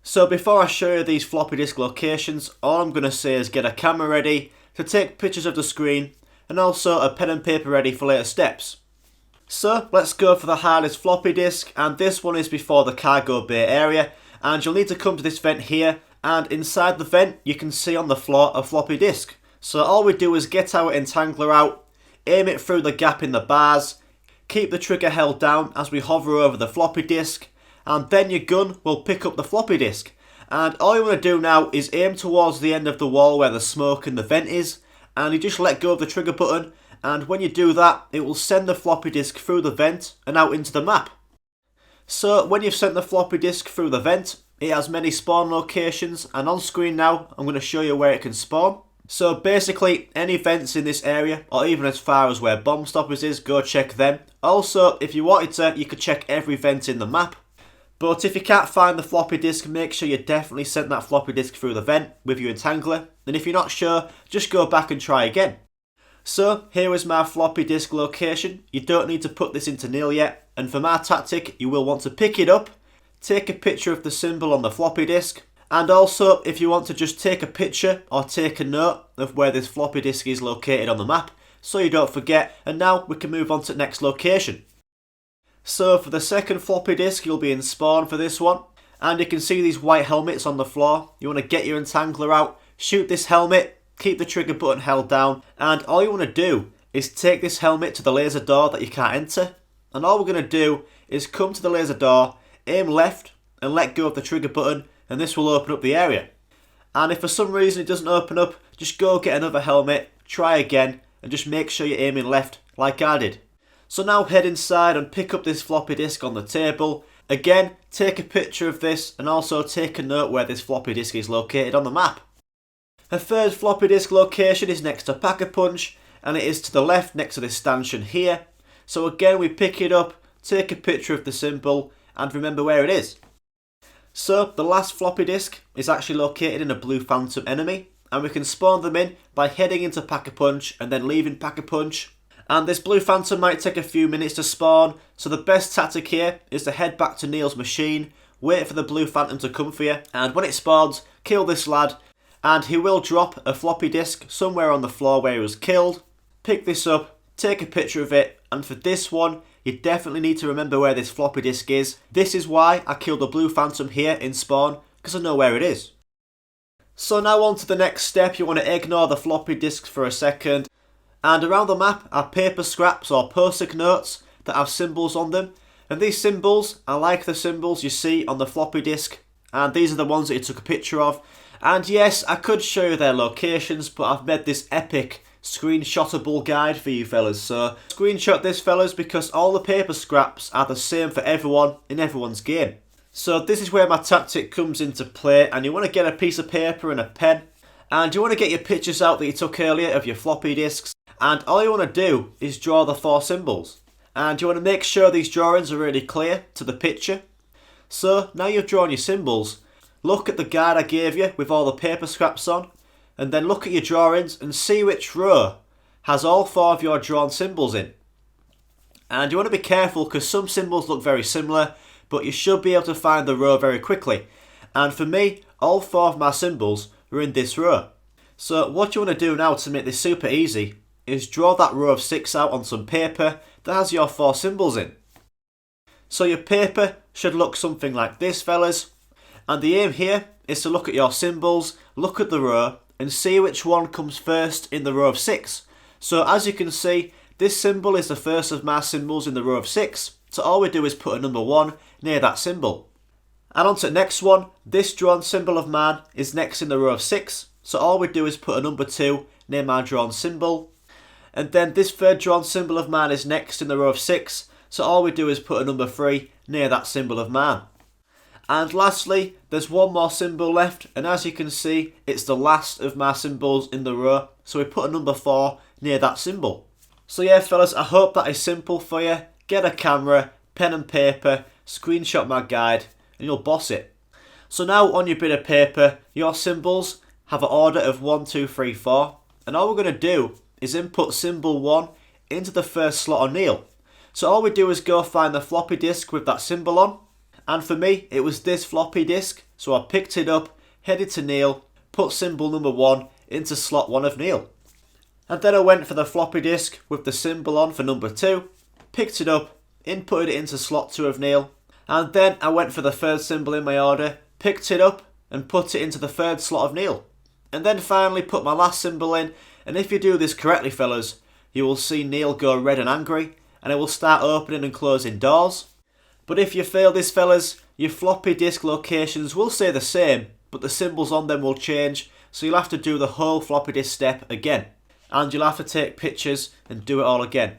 So before I show you these floppy disk locations, all I'm going to say is get a camera ready to take pictures of the screen and also a pen and paper ready for later steps. So let's go for the hardest floppy disk, and this one is before the cargo bay area, and you'll need to come to this vent here, and inside the vent you can see on the floor a floppy disk. So all we do is get our entangler out, aim it through the gap in the bars, keep the trigger held down as we hover over the floppy disk, and then your gun will pick up the floppy disk. And all you want to do now is aim towards the end of the wall where the smoke in the vent is, and you just let go of the trigger button, and when you do that it will send the floppy disk through the vent and out into the map. So when you've sent the floppy disk through the vent, it has many spawn locations, and on screen now I'm going to show you where it can spawn. So basically any vents in this area, or even as far as where bomb stoppers is, go check them. Also if you wanted to, you could check every vent in the map. But if you can't find the floppy disk, make sure you definitely sent that floppy disk through the vent with your entangler, and if you're not sure, just go back and try again. So here is my floppy disk location. You don't need to put this into nil yet, and for my tactic you will want to pick it up, take a picture of the symbol on the floppy disk, and also if you want to just take a picture or take a note of where this floppy disk is located on the map so you don't forget. And now we can move on to the next location. So for the second floppy disk you'll be in spawn for this one, and you can see these white helmets on the floor. You want to get your entangler out, shoot this helmet, keep the trigger button held down, and all you want to do is take this helmet to the laser door that you can't enter. And all we're going to do is come to the laser door, aim left and let go of the trigger button, and this will open up the area. And if for some reason it doesn't open up, just go get another helmet, try again, and just make sure you're aiming left like I did. So now head inside and pick up this floppy disk on the table. Again, take a picture of this and also take a note where this floppy disk is located on the map. A third floppy disk location is next to Pack-a-Punch, and it is to the left next to this stanchion here. So again we pick it up, take a picture of the symbol, and remember where it is. So the last floppy disk is actually located in a blue phantom enemy, and we can spawn them in by heading into Pack-a-Punch and then leaving Pack-a-Punch. And this blue phantom might take a few minutes to spawn, so the best tactic here is to head back to Neil's machine, wait for the blue phantom to come for you, and when it spawns, kill this lad, and he will drop a floppy disk somewhere on the floor where he was killed. Pick this up, take a picture of it, and for this one you definitely need to remember where this floppy disk is. This is why I killed the blue phantom here in spawn, because I know where it is. So now on to the next step. You want to ignore the floppy disks for a second, and around the map are paper scraps or post-it notes that have symbols on them, and these symbols are like the symbols you see on the floppy disk, and these are the ones that you took a picture of. And yes, I could show you their locations, but I've made this epic screenshotable guide for you fellas. So screenshot this fellas, because all the paper scraps are the same for everyone in everyone's game. So this is where my tactic comes into play, and you want to get a piece of paper and a pen, and you want to get your pictures out that you took earlier of your floppy disks, and all you want to do is draw the four symbols, and you want to make sure these drawings are really clear to the picture. So now you've drawn your symbols, look at the guide I gave you with all the paper scraps on, and then look at your drawings and see which row has all four of your drawn symbols in. And you want to be careful because some symbols look very similar, but you should be able to find the row very quickly. And for me, all four of my symbols were in this row. So what you want to do now to make this super easy is draw that row of 6 out on some paper that has your 4 symbols in. So your paper should look something like this fellas, and the aim here is to look at your symbols, look at the row, and see which one comes first in the row of 6. So as you can see, this symbol is the first of my symbols in the row of 6, so all we do is put a number 1 near that symbol. And on to the next one. This drawn symbol of mine is next in the row of 6, so all we do is put a number 2 near my drawn symbol. And then this third drawn symbol of mine is next in the row of 6, so all we do is put a number 3 near that symbol of mine. And lastly, there's one more symbol left, and as you can see, it's the last of my symbols in the row, so we put a number 4 near that symbol. So yeah fellas, I hope that is simple for you. Get a camera, pen and paper, screenshot my guide, and you'll boss it. So now on your bit of paper, your symbols have an order of 1, 2, 3, 4, and all we're going to do is input symbol 1 into the first slot on Neil. So all we do is go find the floppy disk with that symbol on, And for me, it was this floppy disk, so I picked it up, headed to Neil, put symbol number 1 into slot 1 of Neil. And then I went for the floppy disk with the symbol on for number 2, picked it up, inputted it into slot 2 of Neil, and then I went for the third symbol in my order, picked it up and put it into the third slot of Neil. And then finally put my last symbol in, and if you do this correctly fellas, you will see Neil go red and angry, and it will start opening and closing doors. But if you fail this fellas, your floppy disk locations will stay the same, but the symbols on them will change, so you'll have to do the whole floppy disk step again. And you'll have to take pictures and do it all again.